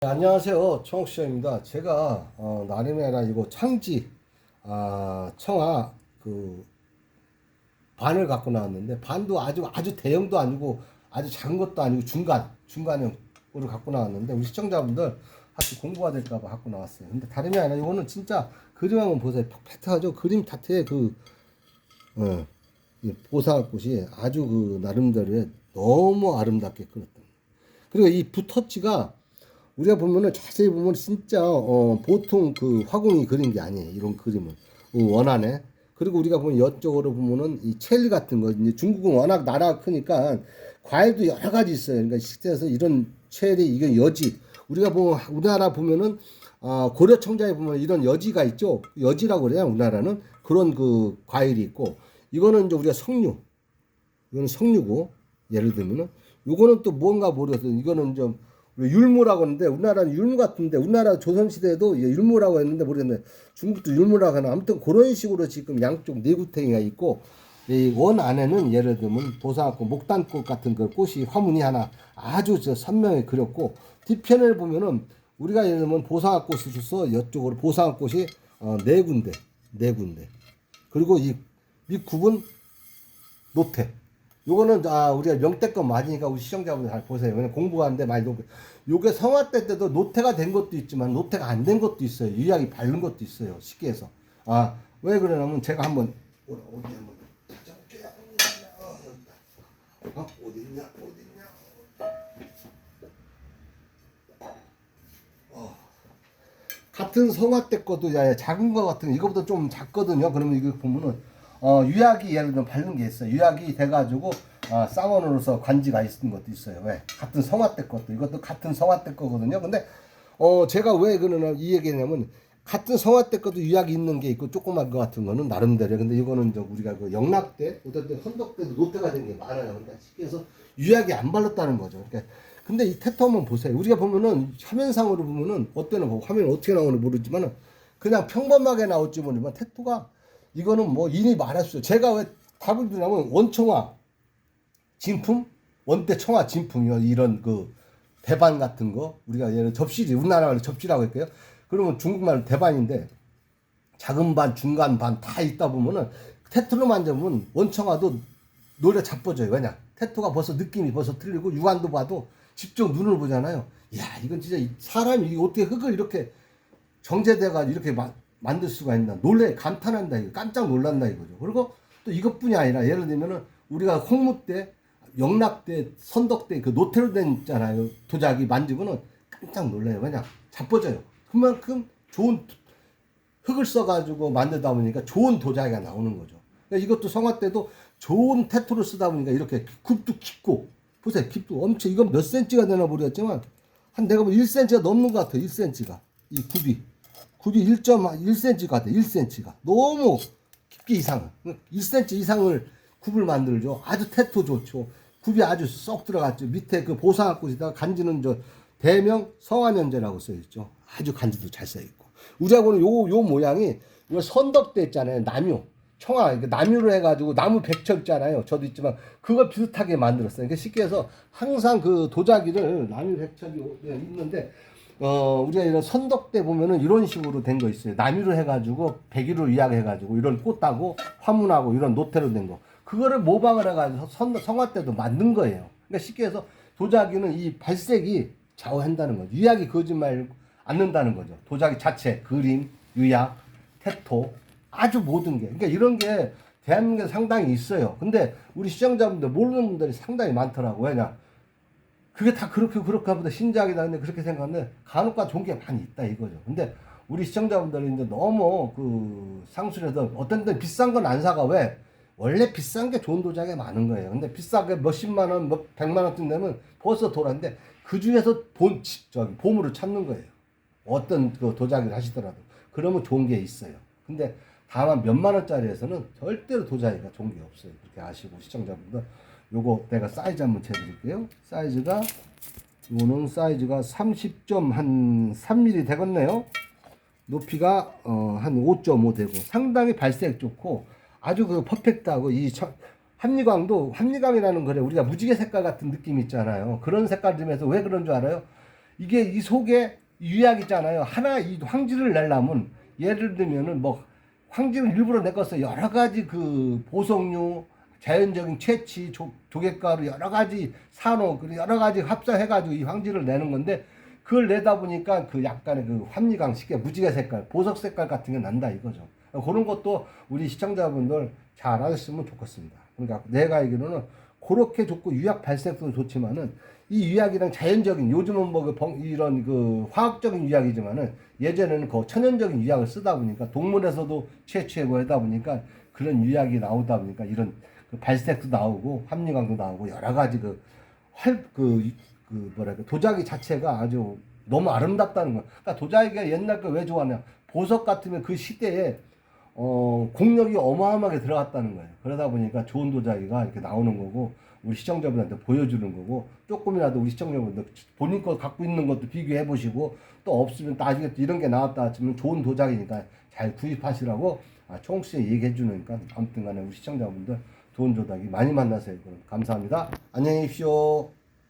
네, 안녕하세요. 청옥시장입니다. 제가 나름이 아니라 이거 창지 청아 그 반을 갖고 나왔는데, 반도 아주 대형도 아니고 아주 작은 것도 아니고 중간형으로 갖고 나왔는데, 우리 시청자분들 같이 공부가 될까봐 갖고 나왔어요. 근데 다름이 아니라 이거는 진짜 그림 한번 보세요. 팩트하죠. 그림 자체에 이 보살꽃이 아주 나름대로 너무 아름답게 그렸다. 그리고 이 붓터치가 우리가 보면은 자세히 보면 진짜 보통 그 화공이 그린 게 아니에요. 이런 그림은 원안에. 그리고 우리가 보면 이쪽으로 보면은 이 첼리 같은 거, 이제 중국은 워낙 나라가 크니까 과일도 여러 가지 있어요. 그러니까 식재에서 이런 첼리, 이건 여지. 우리가 보면 우리나라 보면은 고려 청자에 보면 이런 여지가 있죠. 여지라고 그래요. 우리나라는 그런 그 과일이 있고, 이거는 이제 우리가 석류. 이거는 석류고, 예를 들면은 요거는 또 뭔가 모르겠어요. 이거는 좀 율무라고 하는데, 우리나라는 율무 같은데, 우리나라 조선시대에도 율무라고 했는데 모르겠네. 중국도 율무라고 하나. 아무튼 그런 식으로 지금 양쪽 네구탱이가 있고, 이 원 안에는 예를 들면 도사꽃, 목단꽃 같은 그 꽃이 화문이 하나 아주 선명히 그렸고, 뒤편을 보면은 우리가 예를 들면 보상꽃이 있어서 이쪽으로 보상꽃이 네 군데. 그리고 이 밑굽은 노태. 요거는 우리가 명태껏 맞으니까 우리 시청자분들 잘 보세요. 왜냐면 공부하는데 많이 요게 성화대 때도 노태가 된 것도 있지만 노태가 안 된 것도 있어요. 유약이 바른 것도 있어요. 쉽게 해서. 왜 그러냐면 제가 한번 어디 한번 찾아볼게요. 어딨냐? 같은 성화대 거도 작은 거 같은 이거보다 좀 작거든요. 그러면 이거 보면은 유약이 예를 들면 바른 게 있어요. 유약이 돼가지고 쌍원으로서 관지가 있는 것도 있어요. 왜? 같은 성화대 것도 이것도 같은 성화대 거거든요. 근데 제가 왜 그러나 이 얘기냐면 같은 성화대 것도 유약이 있는 게 있고 조그만 거 같은 거는 나름대로. 근데 이거는 우리가 그 영락대, 어떤 때 헌덕대도 노태가 된 게 많아요. 그러니까 쉽게 해서 유약이 안 발랐다는 거죠. 그러니까 근데 이 태토 한번 보세요. 우리가 보면은 화면상으로 보면은 어때는 화면 어떻게 나오는지 모르지만은 그냥 평범하게 나올지 모르지만 태토가 이거는 뭐 이미 말했어요. 제가 왜 답을 드냐면 원청화 진품, 원대 청화 진품이요. 이런 그 대반 같은 거 우리가 예를 접시지, 우리나라로 접시라고 할게요. 그러면 중국말로 대반인데 작은 반, 중간 반 다 있다 보면은 태토로 만져보면 원청화도 노래 자빠져요. 왜냐? 태토가 벌써 느낌이 벌써 틀리고 육안도 봐도 직접 눈을 보잖아요. 야, 이건 진짜 사람이 어떻게 흙을 이렇게 정제돼가지고 이렇게 만들 수가 있나. 감탄한다, 이거. 깜짝 놀란다, 이거죠. 그리고 또 이것뿐이 아니라 예를 들면은 우리가 홍무 때, 영락 때, 선덕 때 그 노태로 된 있잖아요. 도자기 만지면은 깜짝 놀라요. 왜냐? 자빠져요. 그만큼 좋은 흙을 써가지고 만들다 보니까 좋은 도자기가 나오는 거죠. 그러니까 이것도 성화 때도 좋은 태토를 쓰다 보니까 이렇게 굽도 깊고, 보세요. 깊도 엄청, 이건 몇 센치가 되나 모르겠지만, 내가 보면 1cm가 넘는 것 같아요. 1cm가. 이 굽이 1.1cm 같아요. 1cm가. 너무 깊게 이상은. 1cm 이상을 굽을 만들죠. 아주 태토 좋죠. 굽이 아주 쏙 들어갔죠. 밑에 그 보상꽃에다가 간지는 대명 성화면제라고 써있죠. 아주 간지도 잘 써있고. 우리하고는 요 모양이, 이거 선덕대 있잖아요. 남유. 청아, 나무로 해가지고 나무 백철 있잖아요. 저도 있지만 그걸 비슷하게 만들었어요. 그러니까 쉽게 해서 항상 그 도자기를 나무 백철이 있는데 우리가 이런 선덕대 보면은 이런 식으로 된 거 있어요. 나무로 해가지고 백일로 위약해가지고 이런 꽃하고 화문하고 이런 노태로 된 거. 그거를 모방을 해가지고 성화 때도 만든 거예요. 그러니까 쉽게 해서 도자기는 이 발색이 좌우한다는 거죠. 유약이 거짓말 않는다는 거죠. 도자기 자체, 그림, 유약, 태토. 아주 모든 게. 그러니까 이런 게 대한민국에 상당히 있어요. 근데 우리 시청자분들 모르는 분들이 상당히 많더라고. 왜냐? 그게 다 그렇게 하보다 신작이다. 근데 그렇게 생각하는데 간혹가 좋은 게 많이 있다 이거죠. 근데 우리 시청자분들이 이제 너무 상술해서 어떤 데는 비싼 건 안 사가. 왜? 원래 비싼 게 좋은 도자기가 많은 거예요. 근데 비싸게 몇십만 원, 백만 원쯤 되면 벌써 돌았는데 그 중에서 보물을 찾는 거예요. 어떤 그 도자기를 하시더라도. 그러면 좋은 게 있어요. 근데 다만 몇만 원짜리에서는 절대로 도자기가 좋은 게 없어요. 그렇게 아시고 시청자분들. 요거 내가 사이즈 한번 재드릴게요. 요거는 사이즈가 30.3mm 되겠네요. 높이가 한 5.5 되고 상당히 발색 좋고 아주 퍼펙트하고 합리광이라는 거래. 우리가 무지개 색깔 같은 느낌 있잖아요. 그런 색깔 들면서 왜 그런 줄 알아요? 이게 이 속에 유약 있잖아요. 하나 이 황지를 내려면 예를 들면은 뭐 황지를 일부러 내꺼서 여러 가지 그 보석류, 자연적인 채취, 조개가루 여러 가지 산호 그리고 여러 가지 합성해가지고 이 황지를 내는 건데 그걸 내다 보니까 그 약간의 그 환미강 쉽게 무지개 색깔, 보석 색깔 같은 게 난다 이거죠. 그런 것도 우리 시청자분들 잘 아셨으면 좋겠습니다. 그러니까 내가 알기로는 그렇게 좋고 유약 발색도 좋지만은 이 유약이랑 자연적인 요즘은 뭐 이런 그 화학적인 유약이지만은 예전에는 그 천연적인 유약을 쓰다 보니까 동물에서도 채취하고 하다 보니까 그런 유약이 나오다 보니까 이런 그 발색도 나오고 함유강도 나오고 여러 가지 뭐랄까 도자기 자체가 아주 너무 아름답다는 거야. 그러니까 도자기가 옛날 거 왜 좋아하냐? 보석 같으면 그 시대에 공력이 어마어마하게 들어갔다는 거예요. 그러다 보니까 좋은 도자기가 이렇게 나오는 거고 우리 시청자분한테 보여주는 거고 조금이라도 우리 시청자분들 본인 거 갖고 있는 것도 비교해 보시고 또 없으면 나중에 또 이런 게 나왔다 하면 좋은 도자기니까 잘 구입하시라고 총수에 얘기해 주니까 아무튼 간에 우리 시청자분들 좋은 도자기 많이 만나세요. 그럼 감사합니다. 안녕히 계십시오.